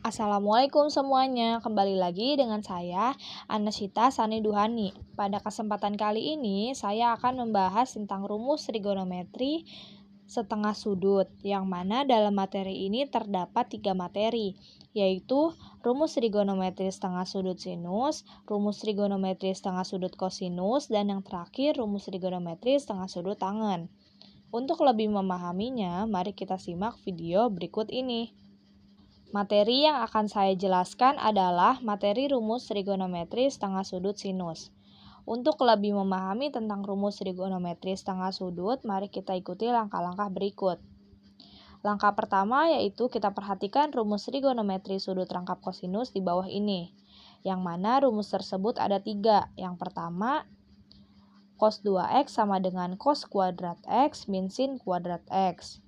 Assalamualaikum semuanya, kembali lagi dengan saya, Anasyita Sani Duhani. Pada kesempatan kali ini, saya akan membahas tentang rumus trigonometri setengah sudut, yang mana dalam materi ini terdapat 3 materi, yaitu rumus trigonometri setengah sudut sinus, rumus trigonometri setengah sudut kosinus, dan yang terakhir rumus trigonometri setengah sudut tangen. Untuk lebih memahaminya, mari kita simak video berikut ini. Materi yang akan saya jelaskan adalah materi rumus trigonometri setengah sudut sinus. Untuk lebih memahami tentang rumus trigonometri setengah sudut, mari kita ikuti langkah-langkah berikut. Langkah pertama yaitu kita perhatikan rumus trigonometri sudut rangkap kosinus di bawah ini, yang mana rumus tersebut ada 3. Yang pertama, cos 2x sama dengan cos kuadrat x min sin kuadrat x.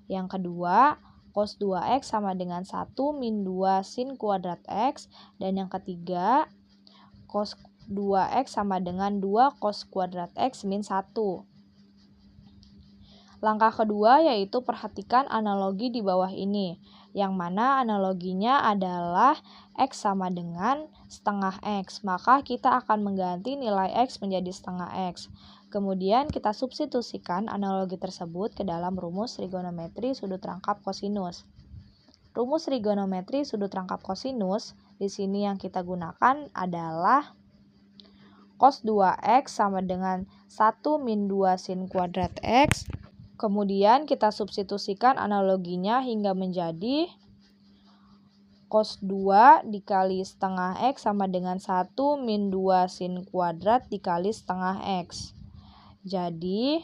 Yang kedua, cos 2x sama dengan 1 min 2 sin kuadrat x. Dan yang ketiga, cos 2x sama dengan 2 cos kuadrat x min 1. Langkah kedua yaitu perhatikan analogi di bawah ini, yang mana analoginya adalah x sama dengan setengah x. Maka kita akan mengganti nilai x menjadi setengah x. Kemudian kita substitusikan analogi tersebut ke dalam rumus trigonometri sudut rangkap kosinus. Rumus trigonometri sudut rangkap kosinus di sini yang kita gunakan adalah cos 2x sama dengan 1 min 2 sin kuadrat x. Kemudian kita substitusikan analoginya hingga menjadi cos 2 dikali setengah x sama dengan 1 min 2 sin kuadrat dikali setengah x. Jadi,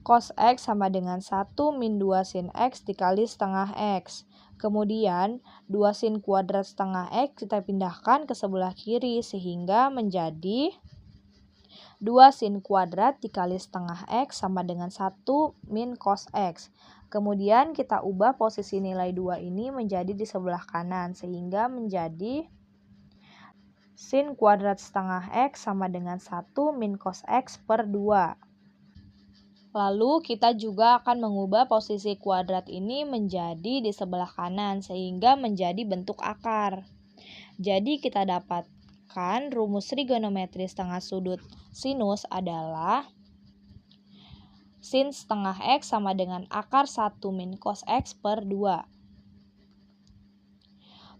cos x sama dengan 1 min 2 sin x dikali setengah x. Kemudian, 2 sin kuadrat setengah x kita pindahkan ke sebelah kiri sehingga menjadi 2 sin kuadrat dikali setengah x sama dengan 1 min cos x. Kemudian kita ubah posisi nilai 2 ini menjadi di sebelah kanan sehingga menjadi sin kuadrat setengah x sama dengan 1 min cos x per 2. Lalu kita juga akan mengubah posisi kuadrat ini menjadi di sebelah kanan sehingga menjadi bentuk akar. Jadi kita dapatkan rumus trigonometri setengah sudut sinus adalah sin setengah x sama dengan akar 1 min cos x per 2.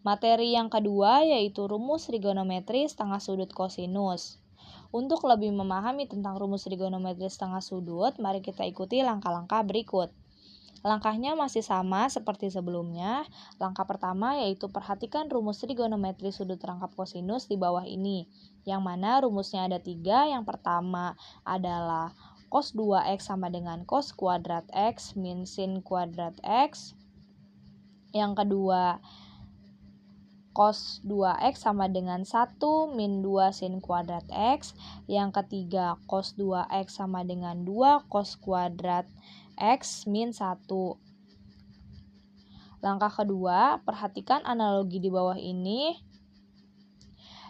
Materi yang kedua yaitu rumus trigonometri setengah sudut kosinus. Untuk lebih memahami tentang rumus trigonometri setengah sudut, mari kita ikuti langkah-langkah berikut. Langkahnya masih sama seperti sebelumnya. Langkah pertama yaitu perhatikan rumus trigonometri sudut rangkap kosinus di bawah ini, yang mana rumusnya ada 3. Yang pertama adalah cos 2x sama dengan cos kuadrat x min sin kuadrat x. Yang kedua, cos 2x sama dengan 1 min 2 sin kuadrat x. Yang ketiga, cos 2x sama dengan 2 cos kuadrat x min 1. Langkah kedua, perhatikan analogi di bawah ini,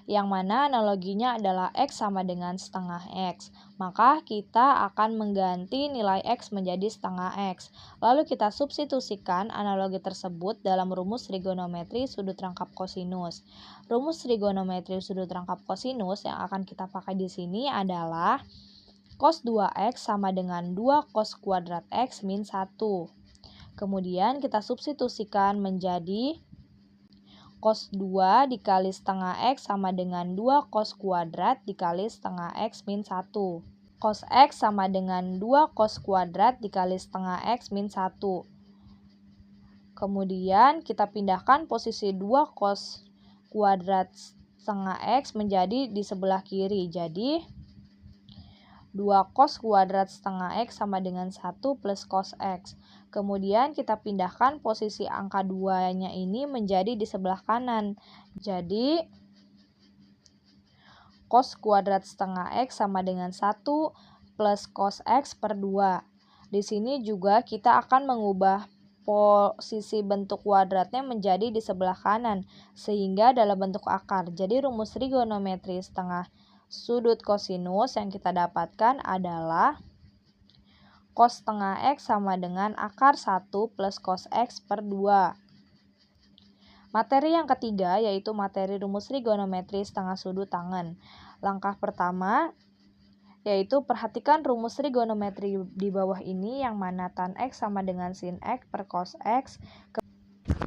yang mana analoginya adalah x sama dengan setengah x. Maka kita akan mengganti nilai x menjadi setengah x. Lalu kita substitusikan analogi tersebut dalam rumus trigonometri sudut rangkap kosinus. Rumus trigonometri sudut rangkap kosinus yang akan kita pakai di sini adalah cos 2x sama dengan 2 cos kuadrat x min 1. Kemudian kita substitusikan menjadi cos 2 dikali setengah x sama dengan 2 cos kuadrat dikali setengah x min 1. Cos x sama dengan 2 cos kuadrat dikali setengah x min 1. Kemudian kita pindahkan posisi 2 cos kuadrat setengah x menjadi di sebelah kiri. Jadi 2 cos kuadrat setengah x sama dengan 1 plus cos x. Kemudian kita pindahkan posisi angka 2-nya ini menjadi di sebelah kanan. Jadi cos kuadrat setengah x sama dengan 1 plus cos x per 2. Di sini juga kita akan mengubah posisi bentuk kuadratnya menjadi di sebelah kanan sehingga dalam bentuk akar. Jadi rumus trigonometri setengah sudut kosinus yang kita dapatkan adalah cos setengah x sama dengan akar 1 plus cos x per 2. Materi yang ketiga yaitu materi rumus trigonometri setengah sudut tangen. Langkah pertama yaitu perhatikan rumus trigonometri di bawah ini yang mana tan X sama dengan sin X per cos X.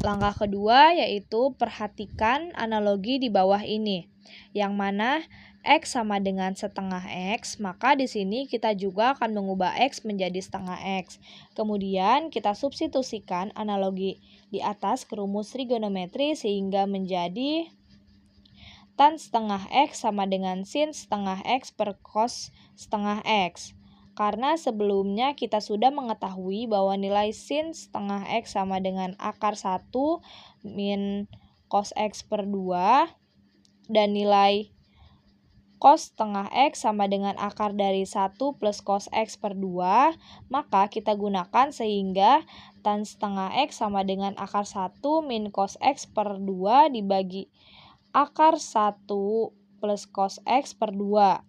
Langkah kedua yaitu perhatikan analogi di bawah ini yang mana X sama dengan setengah X, maka di sini kita juga akan mengubah X menjadi setengah X. Kemudian kita substitusikan analogi di atas ke rumus trigonometri sehingga menjadi tan setengah X sama dengan sin setengah X per cos setengah X. Karena sebelumnya kita sudah mengetahui bahwa nilai sin setengah X sama dengan akar 1 min cos X per 2 dan nilai cos setengah X sama dengan akar dari 1 plus cos X per 2, maka kita gunakan sehingga tan setengah X sama dengan akar 1 min cos X per 2 dibagi akar 1 plus cos X per 2.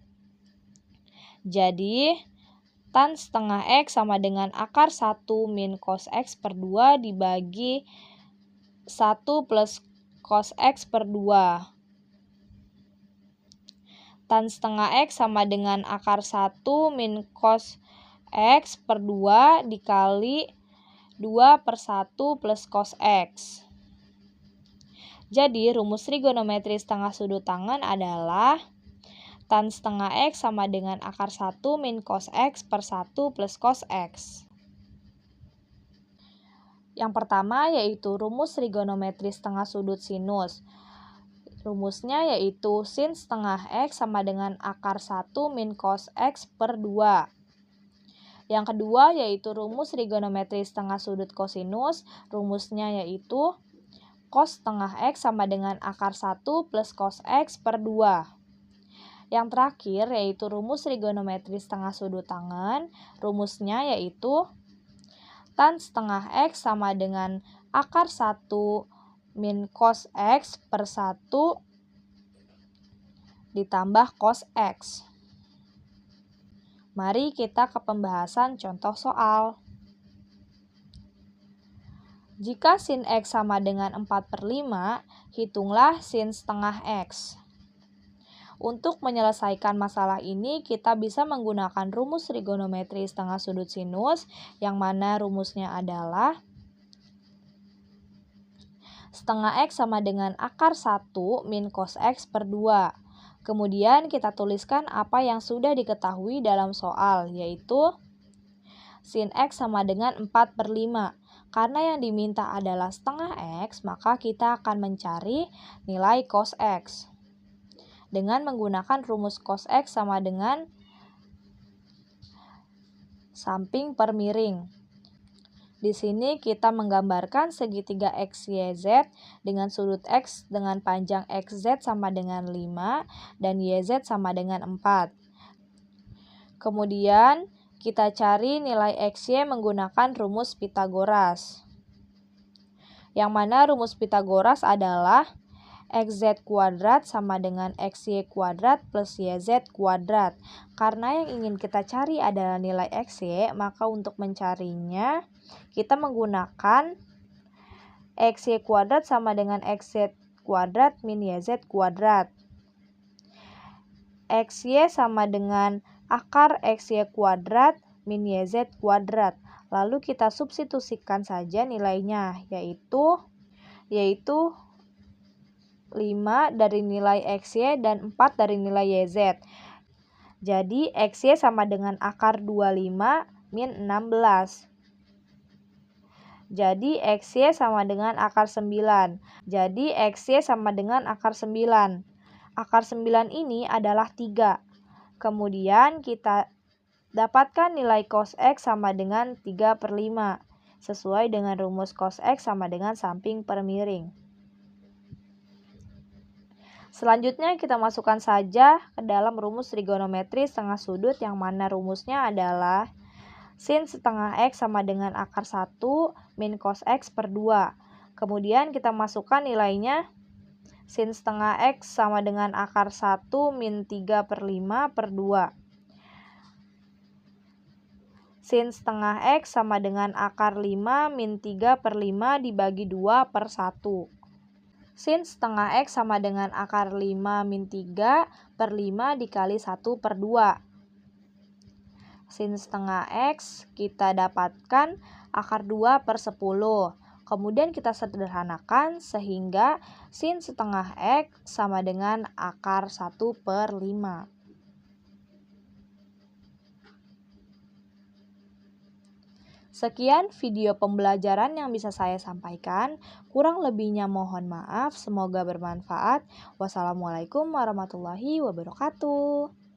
Jadi, tan setengah X sama dengan akar 1 min cos X per 2 dibagi 1 plus cos X per 2. Tan setengah X sama dengan akar 1 min cos X per 2 dikali 2 per 1 plus cos X. Jadi rumus trigonometri setengah sudut tangen adalah tan setengah X sama dengan akar 1 min cos X per 1 plus cos X. Yang pertama yaitu rumus trigonometri setengah sudut sinus. Rumusnya yaitu sin setengah X sama dengan akar 1 min cos X per 2. Yang kedua yaitu rumus trigonometri setengah sudut kosinus. Rumusnya yaitu cos setengah X sama dengan akar 1 plus cos X per 2. Yang terakhir yaitu rumus trigonometri setengah sudut tangen. Rumusnya yaitu tan setengah X sama dengan akar 1 min cos X per 1 ditambah cos X. Mari kita ke pembahasan contoh soal. Jika sin X sama dengan 4/5, hitunglah sin setengah X. Untuk menyelesaikan masalah ini, kita bisa menggunakan rumus trigonometri setengah sudut sinus, yang mana rumusnya adalah setengah X sama dengan akar 1 min cos X per 2. Kemudian kita tuliskan apa yang sudah diketahui dalam soal, yaitu sin X sama dengan 4/5. Karena yang diminta adalah setengah X, maka kita akan mencari nilai cos X. Dengan menggunakan rumus cos X sama dengan samping per miring. Di sini kita menggambarkan segitiga XYZ dengan sudut X dengan panjang XZ sama dengan 5 dan YZ sama dengan 4. Kemudian kita cari nilai XY menggunakan rumus Pitagoras. Yang mana rumus Pitagoras adalah XZ kuadrat sama dengan XY kuadrat plus YZ kuadrat. Karena yang ingin kita cari adalah nilai XY, maka untuk mencarinya kita menggunakan XY kuadrat sama dengan XZ kuadrat min YZ kuadrat. XY sama dengan akar XY kuadrat min YZ kuadrat. Lalu kita substitusikan saja nilainya, yaitu 5 dari nilai XY dan 4 dari nilai YZ. Jadi XY sama dengan akar 25 min 16. Jadi XY sama dengan akar 9. Jadi XY sama dengan akar 9. Akar 9 ini adalah 3. Kemudian kita dapatkan nilai cos X sama dengan 3/5. Sesuai dengan rumus cos X sama dengan samping per miring. Selanjutnya kita masukkan saja ke dalam rumus trigonometri setengah sudut yang mana rumusnya adalah sin setengah X sama dengan akar 1 min cos X per 2. Kemudian kita masukkan nilainya. Sin setengah X sama dengan akar 1 min 3/5 per 2. Sin setengah X sama dengan akar 5 min 3/5 dibagi 2 per 1. Sin setengah X sama dengan akar 5 min 3 per 5 dikali 1 per 2. Sin setengah X kita dapatkan akar 2 per 10. Kemudian kita sederhanakan sehingga sin setengah X sama dengan akar 1 per 5. Sekian video pembelajaran yang bisa saya sampaikan. Kurang lebihnya mohon maaf. Semoga bermanfaat. Wassalamualaikum warahmatullahi wabarakatuh.